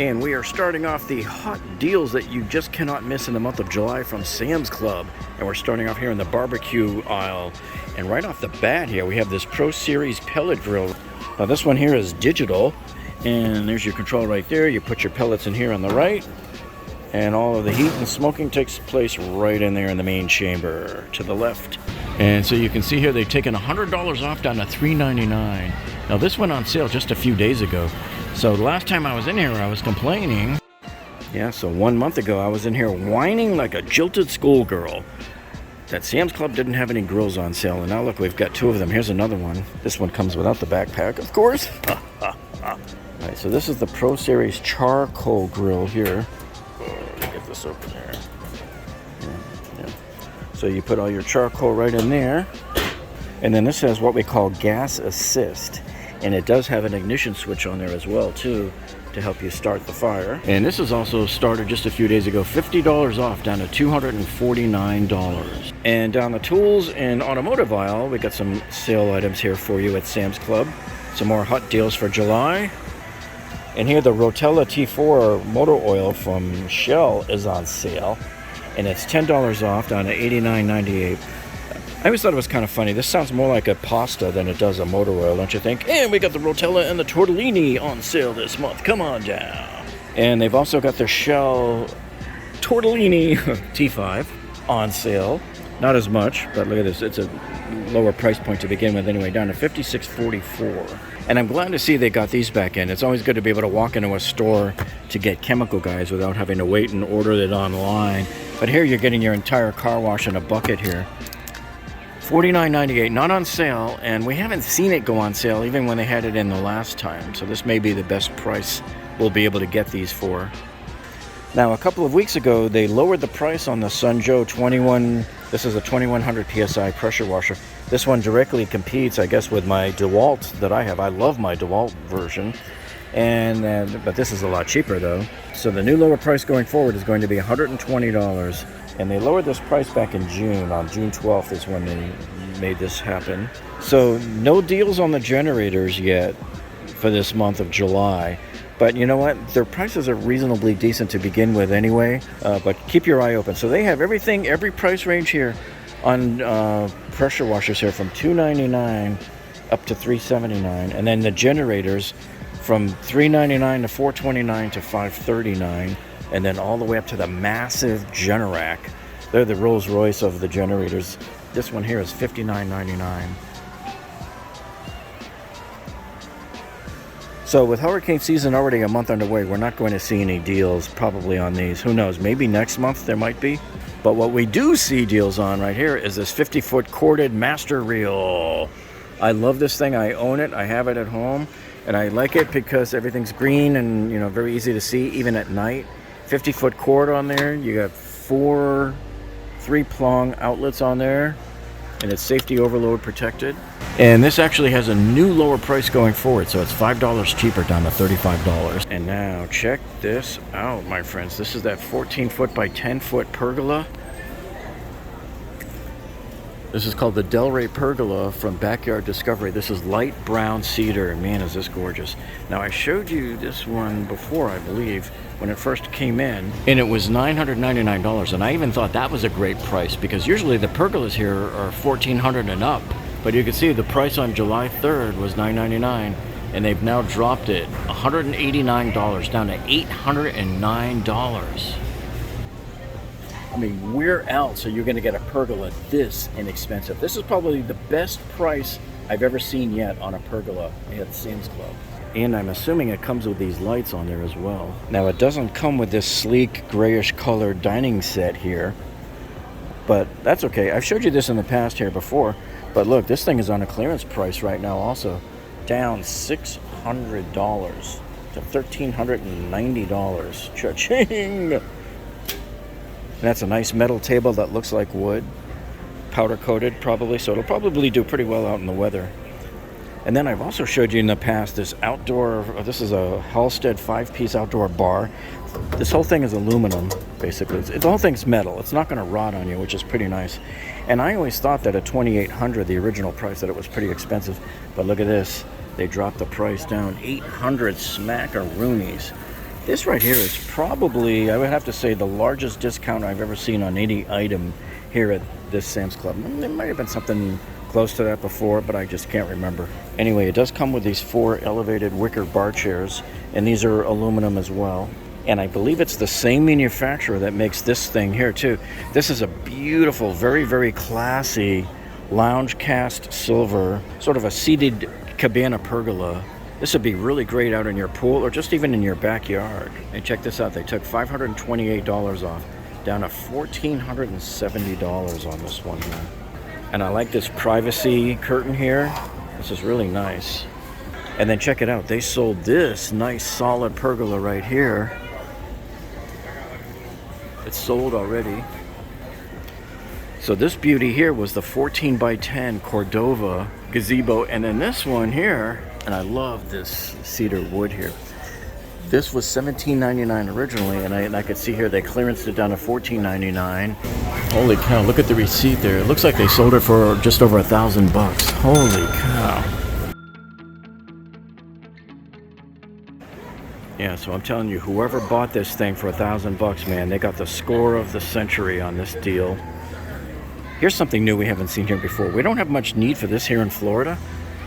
And we are starting off the hot deals that you just cannot miss in the month of July from Sam's Club. And we're starting off here in the barbecue aisle. And right off the bat here, we have this Pro Series pellet grill. Now this one here is digital. And there's your control right there. You put your pellets in here on the right. And all of the heat and smoking takes place right in there in the main chamber to the left. And so you can see here they've taken $100 off down to $3.99. Now this went on sale just a few days ago. So the last time I was in here, I was complaining. Yeah, so 1 month ago, I was in here whining like a jilted schoolgirl that Sam's Club didn't have any grills on sale. And now look, we've got two of them. Here's another one. This one comes without the backpack, of course. All right, so this is the Pro Series charcoal grill here. Get this open there. Yeah. So you put all your charcoal right in there. And then this has what we call gas assist. And it does have an ignition switch on there as well, too, to help you start the fire. And this is also started just a few days ago, $50 off, down to $249. And down the tools and automotive aisle, we got some sale items here for you at Sam's Club. Some more hot deals for July. And here the Rotella T4 motor oil from Shell is on sale. And it's $10 off, down to $89.98. I always thought it was kind of funny. This sounds more like a pasta than it does a motor oil, don't you think? And we got the Rotella and the tortellini on sale this month. Come on down. And they've also got the Shell tortellini T5 on sale. Not as much, but look at this. It's a lower price point to begin with anyway, down to $56.44. And I'm glad to see they got these back in. It's always good to be able to walk into a store to get chemical guys without having to wait and order it online. But here you're getting your entire car wash in a bucket here. $49.98, not on sale, and we haven't seen it go on sale even when they had it in the last time. So this may be the best price we'll be able to get these for. Now, a couple of weeks ago, they lowered the price on the Sunjo 21. This is a 2100 PSI pressure washer. This one directly competes, I guess, with my DeWalt that I have. I love my DeWalt version. But this is a lot cheaper, though. So the new lower price going forward is going to be $120. And they lowered this price back in June. On June 12th is when they made this happen. So no deals on the generators yet for this month of July. But you know what? Their prices are reasonably decent to begin with anyway. But keep your eye open. So they have everything, every price range here on pressure washers here from $2.99 up to $3.79. And then the generators from $3.99 to $4.29 to $5.39. And then all the way up to the massive Generac. They're the Rolls Royce of the generators. This one here is $59.99. So with hurricane season already a month underway, we're not going to see any deals probably on these. Who knows? Maybe next month there might be. But what we do see deals on right here is this 50-foot corded master reel. I love this thing. I own it. I have it at home. And I like it because everything's green and, you know, very easy to see even at night. 50-foot cord on there. You got 4 3-prong outlets on there, and it's safety overload protected. And this actually has a new lower price going forward, so it's $5 cheaper, down to $35. And now check this out, my friends. This is that 14-foot by 10-foot pergola. This is called the Delray Pergola from Backyard Discovery. This is light brown cedar. Man, is this gorgeous. Now, I showed you this one before, I believe, when it first came in, and it was $999. And I even thought that was a great price because usually the pergolas here are $1,400 and up. But you can see the price on July 3rd was $999, and they've now dropped it $189 down to $809. I mean, where else are you going to get a pergola this inexpensive? This is probably the best price I've ever seen yet on a pergola at Sam's Club. And I'm assuming it comes with these lights on there as well. Now, it doesn't come with this sleek grayish colored dining set here, but that's okay. I've showed you this in the past here before, but look, this thing is on a clearance price right now also. Down $600 to $1,390. Cha-ching! That's a nice metal table that looks like wood, powder coated probably, so it'll probably do pretty well out in the weather. And then I've also showed you in the past this outdoor, this is a Halstead 5-piece outdoor bar. This whole thing is aluminum, basically. The whole thing's metal. It's not going to rot on you, which is pretty nice. And I always thought that at $2,800, the original price, that it was pretty expensive. But look at this. They dropped the price down $800 smackaroonies. This right here is probably, I would have to say, the largest discount I've ever seen on any item here at this Sam's Club. There might have been something close to that before, but I just can't remember. Anyway, it does come with these 4 elevated wicker bar chairs, and these are aluminum as well. And I believe it's the same manufacturer that makes this thing here too. This is a beautiful, very, very classy lounge cast silver, sort of a seated cabana pergola. This would be really great out in your pool or just even in your backyard. And check this out, they took $528 off, down to $1,470 on this one here. And I like this privacy curtain here. This is really nice. And then check it out, they sold this nice solid pergola right here. It's sold already. So this beauty here was the 14 by 10 Cordova gazebo. And then this one here, and I love this cedar wood here. This was $17.99 originally, and I could see here they clearanced it down to $14.99. Holy cow, look at the receipt there. It looks like they sold it for just over $1,000 bucks. Holy cow. Yeah, so I'm telling you, whoever bought this thing for $1,000 bucks, man, they got the score of the century on this deal. Here's something new we haven't seen here before. We don't have much need for this here in Florida.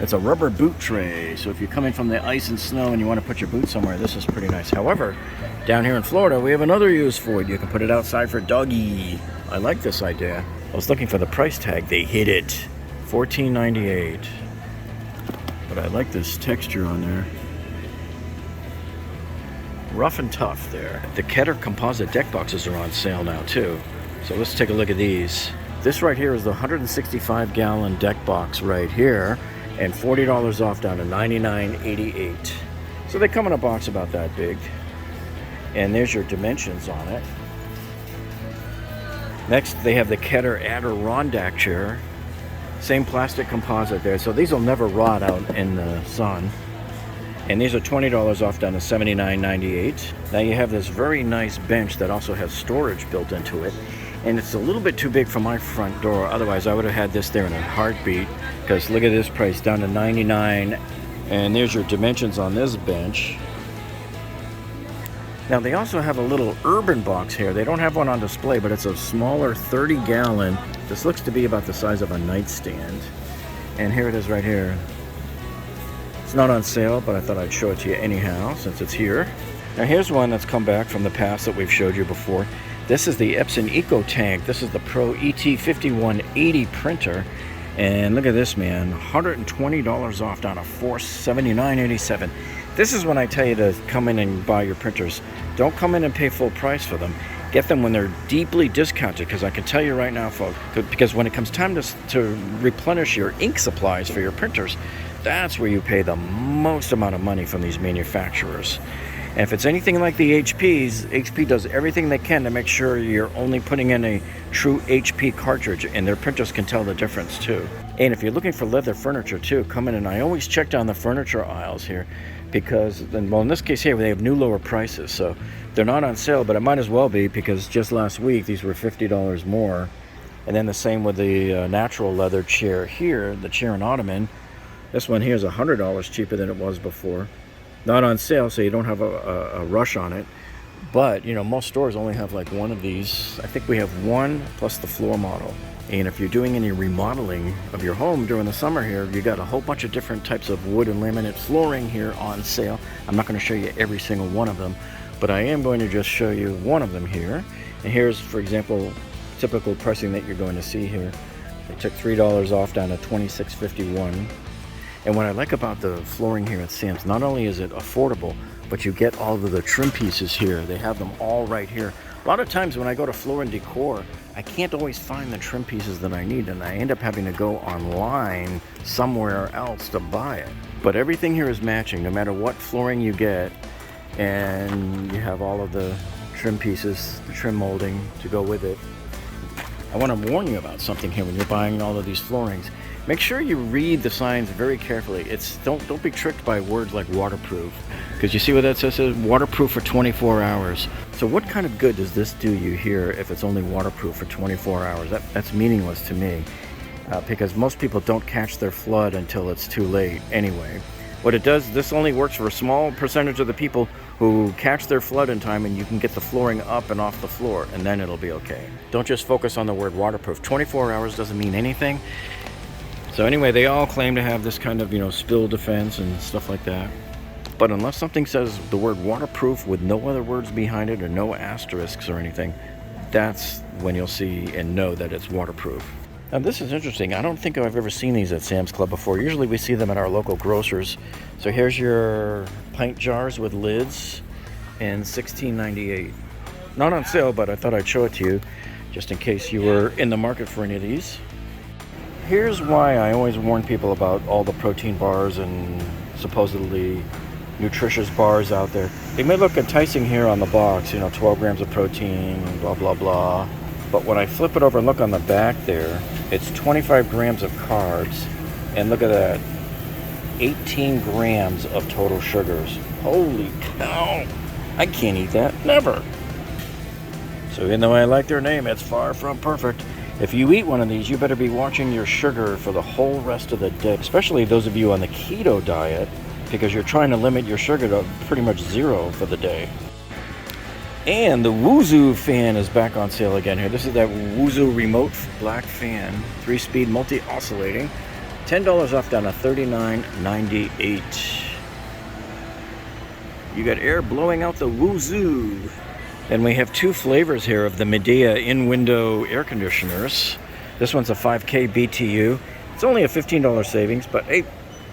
It's a rubber boot tray. So if you're coming from the ice and snow and you want to put your boot somewhere, this is pretty nice. However, down here in Florida, we have another use for it. You can put it outside for doggy. I like this idea. I was looking for the price tag. They hit it. $14.98. But I like this texture on there. Rough and tough there. The Ketter composite deck boxes are on sale now too. So let's take a look at these. This right here is the 165-gallon deck box right here, and $40 off down to $99.88. So they come in a box about that big. And there's your dimensions on it. Next, they have the Ketter Adirondack chair. Same plastic composite there. So these will never rot out in the sun. And these are $20 off down to $79.98. Now you have this very nice bench that also has storage built into it. And it's a little bit too big for my front door. Otherwise, I would have had this there in a heartbeat. Because look at this price, down to $99. And there's your dimensions on this bench. Now they also have a little urban box here. They don't have one on display, but it's a smaller 30-gallon. This looks to be about the size of a nightstand. And here it is right here. It's not on sale, but I thought I'd show it to you anyhow, since it's here. Now here's one that's come back from the past that we've showed you before. This is the Epson Eco Tank. This is the Pro ET5180 printer. And look at this, man, $120 off down to $479.87. This is when I tell you to come in and buy your printers. Don't come in and pay full price for them. Get them when they're deeply discounted, because I can tell you right now, folks, because when it comes time to replenish your ink supplies for your printers, that's where you pay the most amount of money from these manufacturers. And if it's anything like the HPs, HP does everything they can to make sure you're only putting in a true HP cartridge, and their printers can tell the difference too. And if you're looking for leather furniture too, come in, and I always check down the furniture aisles here, because, well, in this case here, they have new lower prices, so they're not on sale, but it might as well be, because just last week these were $50 more. And then the same with the natural leather chair here, the chair and ottoman. This one here is $100 cheaper than it was before. Not on sale, so you don't have a rush on it. But, you know, most stores only have like one of these. I think we have one plus the floor model. And if you're doing any remodeling of your home during the summer here, you got a whole bunch of different types of wood and laminate flooring here on sale. I'm not going to show you every single one of them, but I am going to just show you one of them here. And here's, for example, typical pricing that you're going to see here. They took $3 off down to $26.51. And what I like about the flooring here at Sam's, not only is it affordable, but you get all of the trim pieces here. They have them all right here. A lot of times when I go to Floor & Decor, I can't always find the trim pieces that I need, and I end up having to go online somewhere else to buy it. But everything here is matching, no matter what flooring you get, and you have all of the trim pieces, the trim molding to go with it. I want to warn you about something here when you're buying all of these floorings. Make sure you read the signs very carefully. Don't be tricked by words like waterproof, because you see what that says? It says waterproof for 24 hours. So what kind of good does this do you here if it's only waterproof for 24 hours? That's meaningless to me, because most people don't catch their flood until it's too late anyway. What it does, this only works for a small percentage of the people who catch their flood in time, and you can get the flooring up and off the floor, and then it'll be okay. Don't just focus on the word waterproof. 24 hours doesn't mean anything. So anyway, they all claim to have this kind of, spill defense and stuff like that. But unless something says the word waterproof with no other words behind it or no asterisks or anything, that's when you'll see and know that it's waterproof. Now this is interesting. I don't think I've ever seen these at Sam's Club before. Usually we see them at our local grocers. So here's your pint jars with lids in $16.98. Not on sale, but I thought I'd show it to you just in case you were in the market for any of these. Here's why I always warn people about all the protein bars and supposedly nutritious bars out there. They may look enticing here on the box, 12 grams of protein, blah, blah, blah. But when I flip it over and look on the back there, it's 25 grams of carbs. And look at that, 18 grams of total sugars. Holy cow, I can't eat that, never. So even though I like their name, it's far from perfect. If you eat one of these, you better be watching your sugar for the whole rest of the day, especially those of you on the keto diet, because you're trying to limit your sugar to pretty much zero for the day. And the Woozoo fan is back on sale again here. This is that Woozoo remote black fan, 3-speed multi-oscillating. $10 off down to $39.98. You got air blowing out the Woozoo. Then we have two flavors here of the Medea in-window air conditioners. This one's a 5K BTU. It's only a $15 savings, but hey,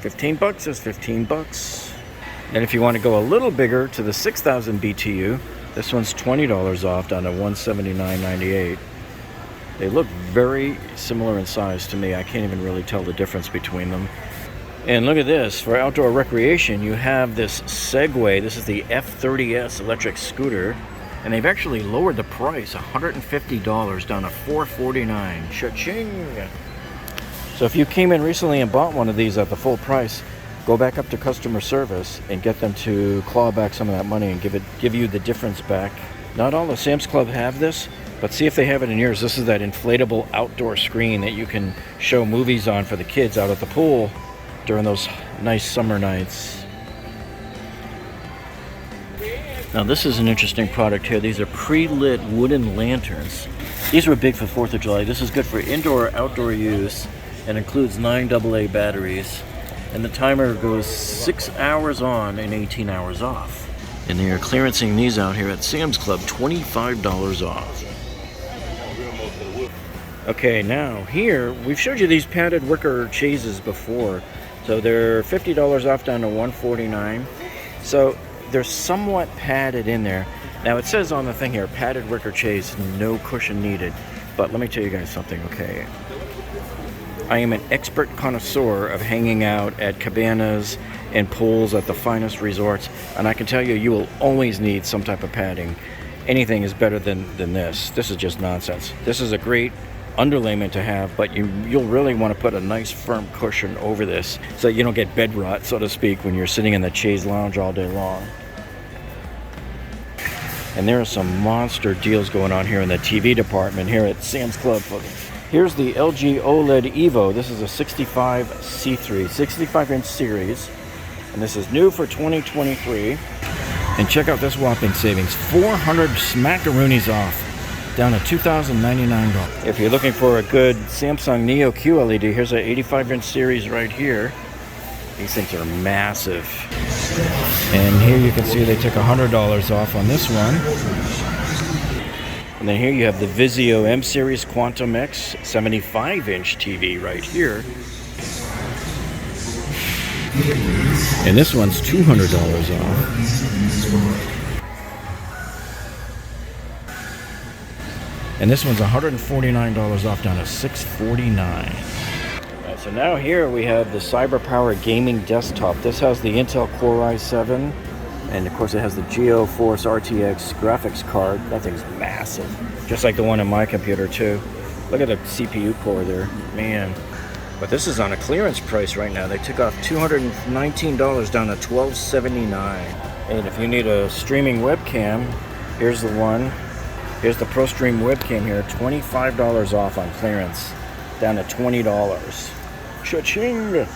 15 bucks is 15 bucks. And if you want to go a little bigger to the 6,000 BTU, this one's $20 off down to $179.98. They look very similar in size to me. I can't even really tell the difference between them. And look at this, for outdoor recreation, you have this Segway. This is the F30S electric scooter. And they've actually lowered the price, $150 down to $449. Cha-ching! So if you came in recently and bought one of these at the full price, go back up to customer service and get them to claw back some of that money and give you the difference back. Not all the Sam's Club have this, but see if they have it in yours. This is that inflatable outdoor screen that you can show movies on for the kids out at the pool during those nice summer nights. Now this is an interesting product here. These are pre-lit wooden lanterns. These were big for 4th of July. This is good for indoor, outdoor use and includes 9 AA batteries. And the timer goes 6 hours on and 18 hours off. And they are clearancing these out here at Sam's Club, $25 off. Okay, now here, we've showed you these padded wicker chases before. So they're $50 off down to $149. So they're somewhat padded in there. Now it says on the thing here, padded wicker chase, no cushion needed. But let me tell you guys something, okay? I am an expert connoisseur of hanging out at cabanas and pools at the finest resorts, and I can tell you, you will always need some type of padding. Anything is better than this. This is just nonsense. This is a great underlayment to have, but you'll really want to put a nice firm cushion over this so you don't get bed rot, so to speak, when you're sitting in the chaise lounge all day long. And there are some monster deals going on here in the TV department here at Sam's Club. Here's the LG OLED Evo. This is a 65C3, 65-inch series. And this is new for 2023. And check out this whopping savings. 400 smackaroonies off, down to $2,099. If you're looking for a good Samsung Neo QLED, here's an 85-inch series right here. These things are massive. And here you can see they took $100 off on this one. And then here you have the Vizio M-Series Quantum X 75-inch TV right here. And this one's $200 off. And this one's $149 off down to $649. Alright, so now here we have the CyberPower Gaming Desktop. This has the Intel Core i7. And of course it has the GeoForce RTX graphics card. That thing's massive. Just like the one in my computer too. Look at the CPU core there. Man. But this is on a clearance price right now. They took off $219 down to $1279. And if you need a streaming webcam, here's the one. Here's the ProStream webcam here. $25 off on clearance. Down to $20. Cha-ching!